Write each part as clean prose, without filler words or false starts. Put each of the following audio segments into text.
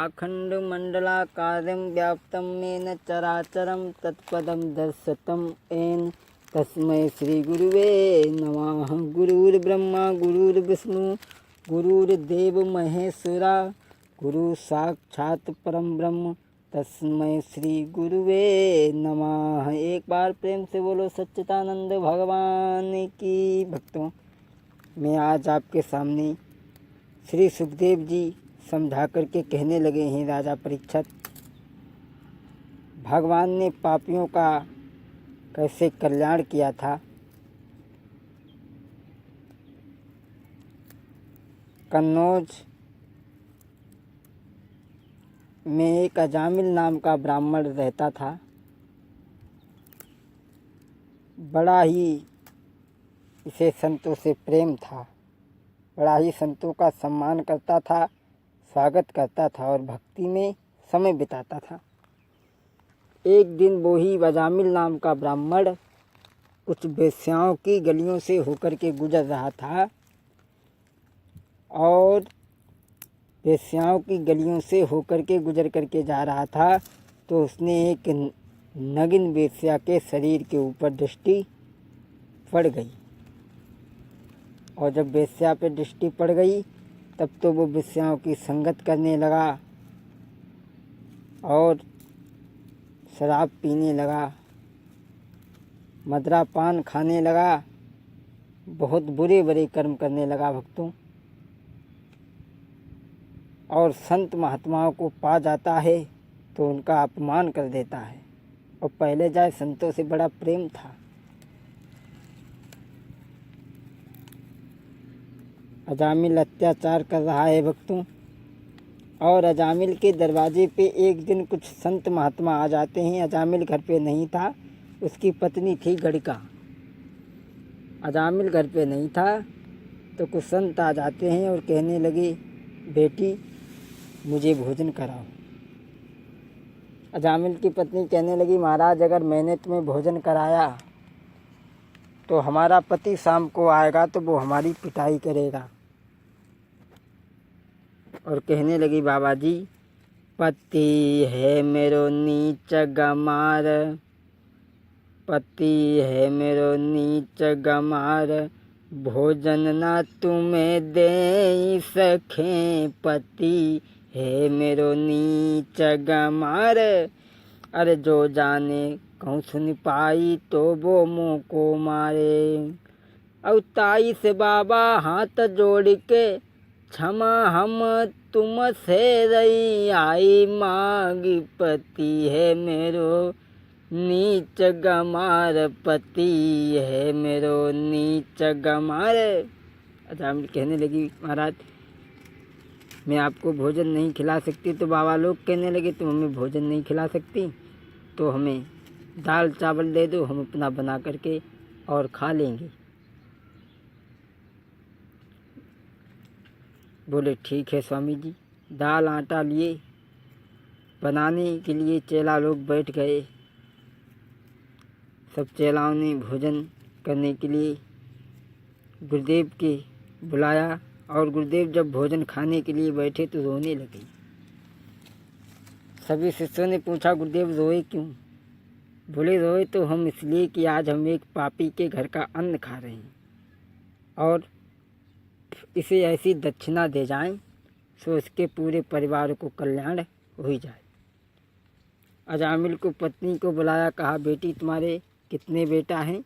अखण्डमण्डलाकारं व्याप्तं येन चराचरं तत्पदं दर्शितं येन तस्मै श्रीगुरुवे नमः। गुरुर्ब्रह्मा गुरुर्विष्णु गुरुर्देव महेश्वरा गुरु साक्षात् परम ब्रह्म तस्मै श्री गुरुवे नमः। एक बार प्रेम से बोलो सच्चिदानंद भगवान की। भक्तों, मैं आज आपके सामने श्री सुखदेव जी समझा करके कहने लगे हैं, राजा परीक्षित, भगवान ने पापियों का कैसे कल्याण किया था। कन्नौज में एक अजामिल नाम का ब्राह्मण रहता था। बड़ा ही इसे संतों से प्रेम था, बड़ा ही संतों का सम्मान करता था, स्वागत करता था और भक्ति में समय बिताता था। एक दिन वो ही अजामिल नाम का ब्राह्मण कुछ वेश्याओं की गलियों से होकर के गुजर रहा था और वेश्याओं की गलियों से होकर के गुजर करके जा रहा था तो उसने एक नगिन वेश्या के शरीर के ऊपर दृष्टि पड़ गई। और जब वेश्या पे दृष्टि पड़ गई तब तो वो वेश्याओं की संगत करने लगा और शराब पीने लगा, मदिरा पान खाने लगा, बहुत बुरे बुरे कर्म करने लगा भक्तों। और संत महात्माओं को पा जाता है तो उनका अपमान कर देता है और पहले जाए संतों से बड़ा प्रेम था। अजामिल अत्याचार कर रहा है भक्तों। और अजामिल के दरवाजे पे एक दिन कुछ संत महात्मा आ जाते हैं। अजामिल घर पे नहीं था, उसकी पत्नी थी गड़िका। अजामिल घर पे नहीं था तो कुछ संत आ जाते हैं और कहने लगे, बेटी मुझे भोजन कराओ। अजामिल की पत्नी कहने लगी, महाराज अगर मैंने तुम्हें भोजन कराया तो हमारा पति शाम को आएगा तो वो हमारी पिटाई करेगा। और कहने लगी, बाबा जी पति है मेरो नीच गमार, पति है मेरो नीच गमार, भोजन ना तुम्हें दे सके, पति है मेरो नीच गमार। अरे जो जाने कहूँ सुन पाई तो वो मुँह को मारे। और ताई से बाबा हाथ जोड़ के क्षमा हम तुम से रही आई मांगी, पति है मेरो नीच गमार, पति है मेरो नीच गमार। अजामिल कहने लगी, महाराज मैं आपको भोजन नहीं खिला सकती। तो बाबा लोग कहने लगे, तुम हमें भोजन नहीं खिला सकती तो हमें दाल चावल दे दो, हम अपना बना करके और खा लेंगे। बोले ठीक है स्वामी जी। दाल आटा लिए बनाने के लिए चेला लोग बैठ गए। सब चेलाओं ने भोजन करने के लिए गुरुदेव के बुलाया और गुरुदेव जब भोजन खाने के लिए बैठे तो रोने लगे। सभी शिष्यों ने पूछा, गुरुदेव रोए क्यों? बोले रोए तो हम इसलिए कि आज हम एक पापी के घर का अन्न खा रहे हैं और इसे ऐसी दक्षिणा दे जाएं सो इसके पूरे परिवार को कल्याण हो जाए। अजामिल को पत्नी को बुलाया, कहा बेटी तुम्हारे कितने बेटा हैं?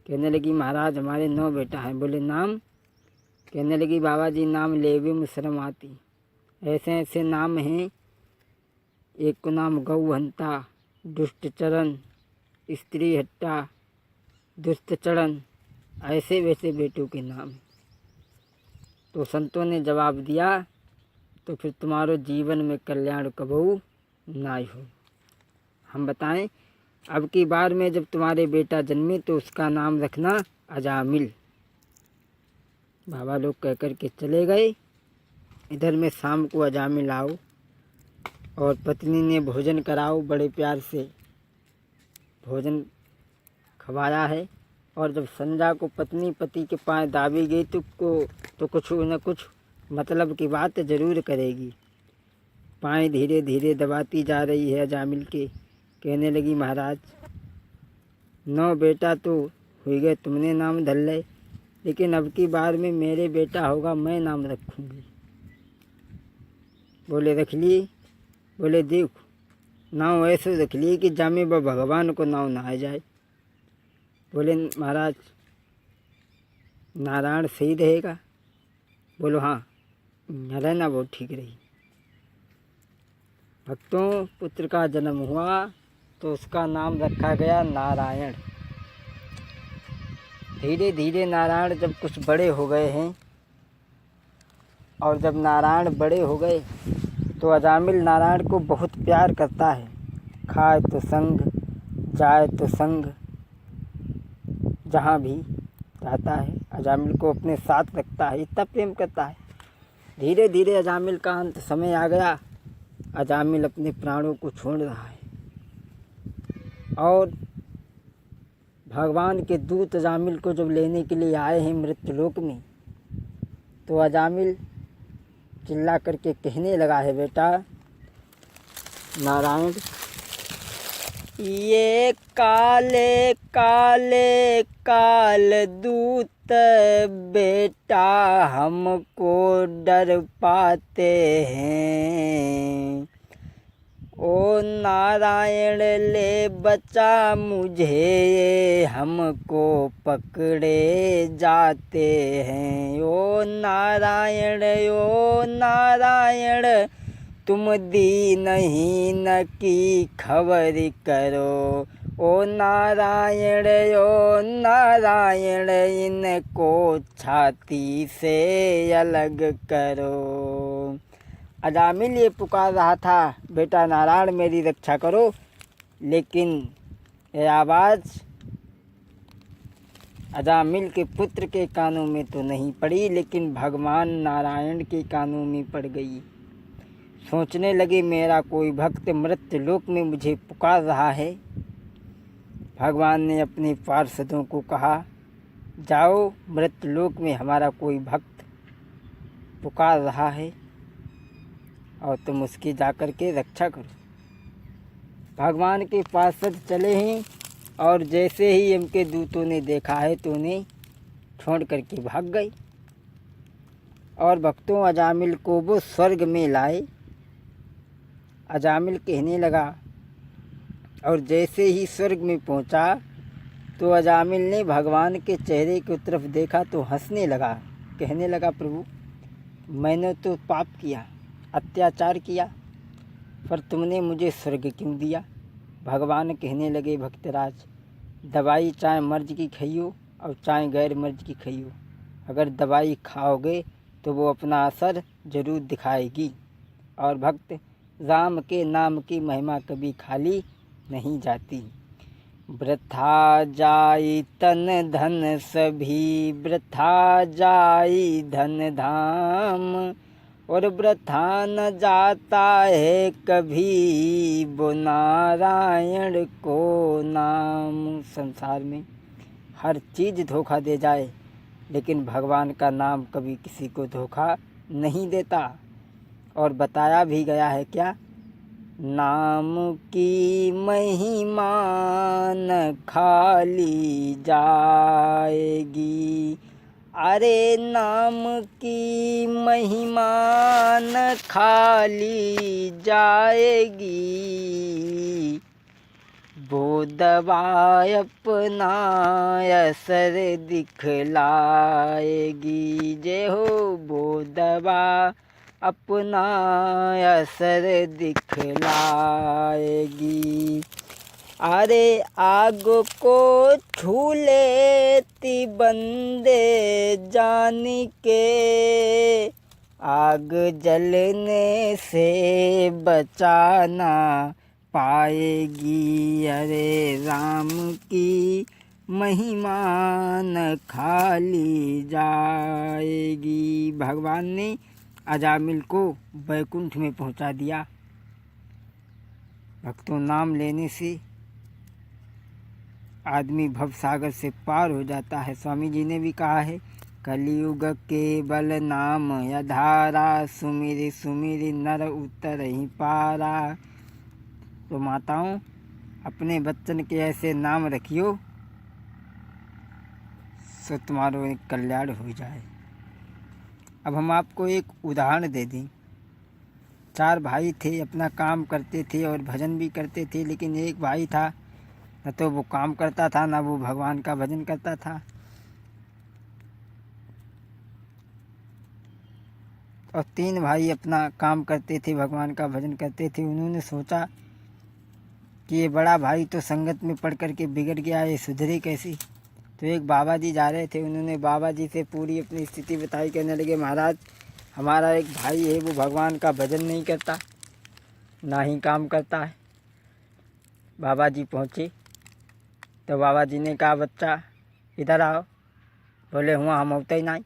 कहने लगी, महाराज हमारे 9 बेटा हैं। बोले नाम? कहने लगी, बाबा जी नाम लेवे में शर्म आती, ऐसे ऐसे नाम हैं। एक को नाम गौहंता, दुष्टचरण, स्त्री हट्टा, दुष्टचरण, ऐसे वैसे बेटों के नाम। तो संतों ने जवाब दिया, तो फिर तुम्हारो जीवन में कल्याण कबहू ना हो। हम बताएं, अब की बार में जब तुम्हारे बेटा जन्मे तो उसका नाम रखना अजामिल। बाबा लोग कह कर के चले गए। इधर में शाम को अजामिल आओ और पत्नी ने भोजन कराओ, बड़े प्यार से भोजन खवाया है। और जब संध्या को पत्नी पति के पाँव दाबी गई तो कुछ न कुछ मतलब की बात ज़रूर करेगी। पाँव धीरे धीरे दबाती जा रही है अजामिल के। कहने लगी, महाराज 9 बेटा तो हुई गए, तुमने नाम धर ले, लेकिन अब की बार में मेरे बेटा होगा, मैं नाम रखूँगी। बोले, रख लिए? बोले, देख नाव ऐसे रख लिए कि जामे ब भगवान को नाव ना आ जाए। बोले, महाराज नारायण सही रहेगा? बोलो, हाँ रहना बहुत ठीक रही। भक्तों, पुत्र का जन्म हुआ तो उसका नाम रखा गया नारायण। धीरे धीरे नारायण जब कुछ बड़े हो गए हैं, और जब नारायण बड़े हो गए तो अजामिल नारायण को बहुत प्यार करता है। खाए तो संग, जाए तो संग, जहाँ भी जाता है अजामिल को अपने साथ रखता है, इतना प्रेम करता है। धीरे धीरे अजामिल का अंत समय आ गया। अजामिल अपने प्राणों को छोड़ रहा है, और भगवान के दूत अजामिल को जब लेने के लिए आए हैं मृत्युलोक में, तो अजामिल चिल्ला करके कहने लगा है, बेटा नारायण, ये काले काले काल दूत बेटा हमको डर पाते हैं। ओ नारायण ले बचा मुझे, हमको पकड़े जाते हैं। ओ नारायण तुम दीनहीन की खबर करो। ओ नारायण इनको छाती से अलग करो। अजामिल ये पुकार रहा था, बेटा नारायण मेरी रक्षा करो, लेकिन ये आवाज़ अजामिल के पुत्र के कानों में तो नहीं पड़ी, लेकिन भगवान नारायण के कानों में पड़ गई। सोचने लगे, मेरा कोई भक्त मृत्युलोक में मुझे पुकार रहा है। भगवान ने अपने पार्षदों को कहा, जाओ मृत्युलोक में हमारा कोई भक्त पुकार रहा है और तुम उसकी जाकर के रक्षा करो। भगवान के पार्षद चले हैं, और जैसे ही उनके दूतों ने देखा है तो उन्हें छोड़ करके भाग गए। और भक्तों, अजामिल को वो स्वर्ग में लाए। अजामिल कहने लगा, और जैसे ही स्वर्ग में पहुंचा तो अजामिल ने भगवान के चेहरे की तरफ देखा तो हंसने लगा। कहने लगा, प्रभु मैंने तो पाप किया, अत्याचार किया, पर तुमने मुझे स्वर्ग क्यों दिया? भगवान कहने लगे, भक्तराज दवाई चाहे मर्ज की खाइयो और चाहे गैर मर्ज की खाइयो, अगर दवाई खाओगे तो वो अपना असर ज़रूर दिखाएगी। और भक्त, राम के नाम की महिमा कभी खाली नहीं जाती। वृथा जाई तन धन सभी, वृथा जाई धन धाम, और वृथा न जाता है कभी वो नारायण को नाम। संसार में हर चीज़ धोखा दे जाए, लेकिन भगवान का नाम कभी किसी को धोखा नहीं देता। और बताया भी गया है क्या, नाम की महिमा न खाली जाएगी। अरे नाम की महिमा न खाली जाएगी, वो दवा अपना असर दिखलाएगी। जय हो, वो दवा अपना असर दिखलाएगी। अरे आग को छू लेती बंदे जान के, आग जलने से बचाना पाएगी। अरे राम की महिमा न खाली जाएगी। भगवान ने अजामिल को वैकुंठ में पहुंचा दिया। भक्तों, नाम लेने से आदमी भव सागर से पार हो जाता है। स्वामी जी ने भी कहा है, कलयुग केवल नाम आधारा, सुमिर सुमिर नर उतर ही पारा। तो माताओं, अपने बच्चन के ऐसे नाम रखियो सो तुम्हारो एक कल्याण हो जाए। अब हम आपको एक उदाहरण दे दें। 4 भाई थे, अपना काम करते थे और भजन भी करते थे, लेकिन एक भाई था न तो वो काम करता था न वो भगवान का भजन करता था। और 3 भाई अपना काम करते थे, भगवान का भजन करते थे। उन्होंने सोचा कि ये बड़ा भाई तो संगत में पढ़ कर के बिगड़ गया, ये सुधरे कैसे। तो एक बाबा जी जा रहे थे, उन्होंने बाबा जी से पूरी अपनी स्थिति बताई। कहने लगे, महाराज हमारा एक भाई है, वो भगवान का भजन नहीं करता, ना ही काम करता है। बाबा जी पहुँचे तो बाबा जी ने कहा, बच्चा इधर आओ। बोले, हुआ हम होते ही नहीं।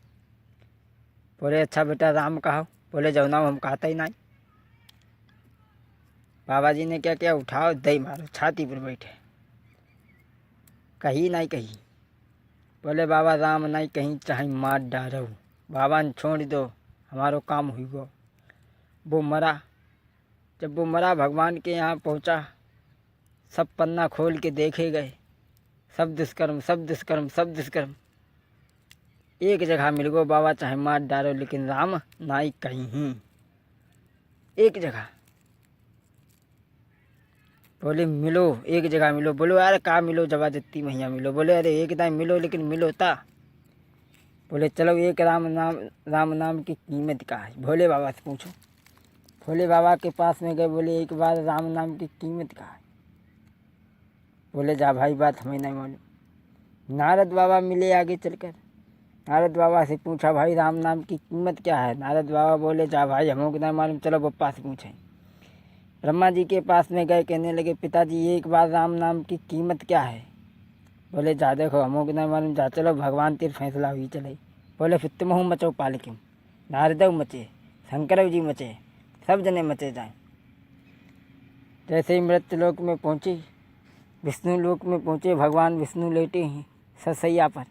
बोले, अच्छा बेटा राम कहो। बोले, जौना हम कहते ही नहीं। बाबा जी ने क्या किया, उठाओ दही मारो, छाती पर बैठे, कहीं नहीं कहीं। बोले, बाबा राम नहीं कहीं, चाहे मार डारो, बाबा ने छोड़ दो, हमारो काम हुआ। वो मरा। जब वो मरा, भगवान के यहाँ पहुँचा, सब पन्ना खोल के देखे गए, सब दुष्कर्म सब दुष्कर्म सब दुष्कर्म। एक जगह मिल गो, बाबा चाहे मार डालो, लेकिन राम नहीं कहीं। एक जगह बोले, मिलो एक जगह मिलो। बोलो, यार कहाँ मिलो, जवाब देती मैया मिलो। बोले, अरे एक दाई मिलो, लेकिन मिलो ता। बोले, चलो एक राम नाम की कीमत क्या है, भोले बाबा से पूछो। भोले बाबा के पास में गए, बोले, एक बार राम नाम की कीमत क्या है। बोले, जा भाई, बात हमें नहीं मालूम। नारद बाबा मिले आगे चलकर, नारद बाबा से पूछा, भाई राम नाम की कीमत क्या है। नारद बाबा बोले, जा भाई हमको नहीं मालूम, चलो बप्पा से पूछें। ब्रह्मा जी के पास में गए, कहने लगे, पिताजी एक बार राम नाम की कीमत क्या है। बोले, जा देखो हमको नहीं मालूम, जा चलो भगवान तेरे फैसला हुई चले। बोले, फिर तुम हूँ मचो पालकिम, नारदव मचे, शंकर जी मचे, सब जने मचे जाए। जैसे ही मृत्यु लोक में पहुँचे, विष्णु लोक में पहुँचे, भगवान विष्णु लेटे हैं ससैया पर।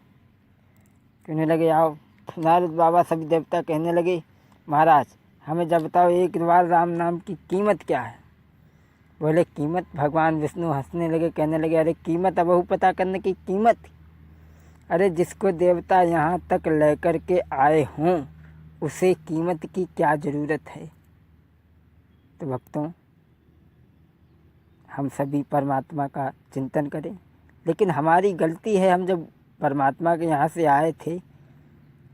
कहने लगे, आओ। नारद बाबा सभी देवता कहने लगे, महाराज हमें जब बताओ एक बार राम नाम की कीमत क्या है। बोले, कीमत। भगवान विष्णु हंसने लगे, कहने लगे, अरे कीमत अब वो पता करने की कीमत। अरे जिसको देवता यहाँ तक लेकर के आए हों, उसे कीमत की क्या ज़रूरत है। तो भक्तों, हम सभी परमात्मा का चिंतन करें। लेकिन हमारी गलती है, हम जब परमात्मा के यहाँ से आए थे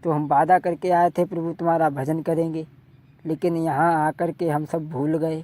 तो हम वादा करके आए थे, प्रभु तुम्हारा भजन करेंगे, लेकिन यहाँ आकर के हम सब भूल गए।